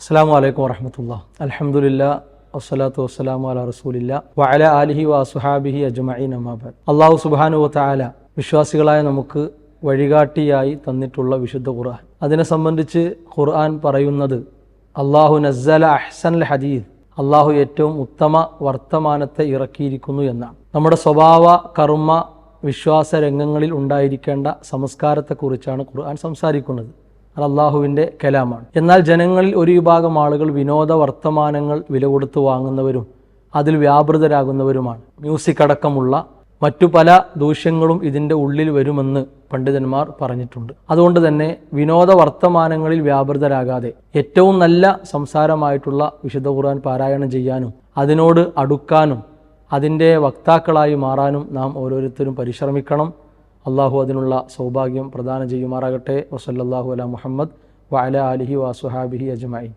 അസ്സലാമു അലൈക്കും വറഹ്മത്തുള്ളാഹി. അൽഹംദുലില്ലാഹ് വസ്സലാത്തു വസ്സലാമു അലാ റസൂലില്ലാഹ് വഅലാ ആലിഹി വഅസ്ഹാബിഹി അജ്മഈൻ അമ്മാ ബഅദ്. അല്ലാഹു സുബ്ഹാനഹു വതആല വിശ്വാസികളായ നമുക്ക് വഴികാട്ടിയായി തന്നിട്ടുള്ള വിശുദ്ധ ഖുർആൻ, അതിനെ സംബന്ധിച്ച് ഖുർആൻ പറയുന്നത് അല്ലാഹു നസ്സല അഹ്സനൽ ഹദീസ്, അല്ലാഹു ഏറ്റവും ഉത്തമ വർത്തമാനത്തെ ഇറക്കിയിരിക്കുന്നു എന്നാണ്. നമ്മുടെ സ്വഭാവ കർമ്മ വിശ്വാസ രംഗങ്ങളിൽ ഉണ്ടായിരിക്കേണ്ട സംസ്കാരത്തെക്കുറിച്ചാണ് ഖുർആൻ സംസാരിക്കുന്നത്. അത് അള്ളാഹുവിൻ്റെ കലാമാണ്. എന്നാൽ ജനങ്ങളിൽ ഒരു വിഭാഗം ആളുകൾ വിനോദ വർത്തമാനങ്ങൾ വില കൊടുത്ത് വാങ്ങുന്നവരും അതിൽ വ്യാപൃതരാകുന്നവരുമാണ്. മ്യൂസിക് അടക്കമുള്ള മറ്റു പല ദൂഷ്യങ്ങളും ഇതിൻ്റെ ഉള്ളിൽ വരുമെന്ന് പണ്ഡിതന്മാർ പറഞ്ഞിട്ടുണ്ട്. അതുകൊണ്ട് തന്നെ വിനോദ വർത്തമാനങ്ങളിൽ വ്യാപൃതരാകാതെ ഏറ്റവും നല്ല സംസാരമായിട്ടുള്ള വിശുദ്ധ ഖുർആൻ പാരായണം ചെയ്യാനും അതിനോട് അടുക്കാനും അതിൻ്റെ വക്താക്കളായി മാറാനും നാം ഓരോരുത്തരും പരിശ്രമിക്കണം. അള്ളാഹു അതിനുള്ള സൗഭാഗ്യം പ്രദാനം ചെയ്യുമാറാകട്ടെ. വസല്ലല്ലാഹു അലാ മുഹമ്മദ് വഅലാ ആലിഹി വഅസ്ഹാബിഹി അജ്മഈൻ.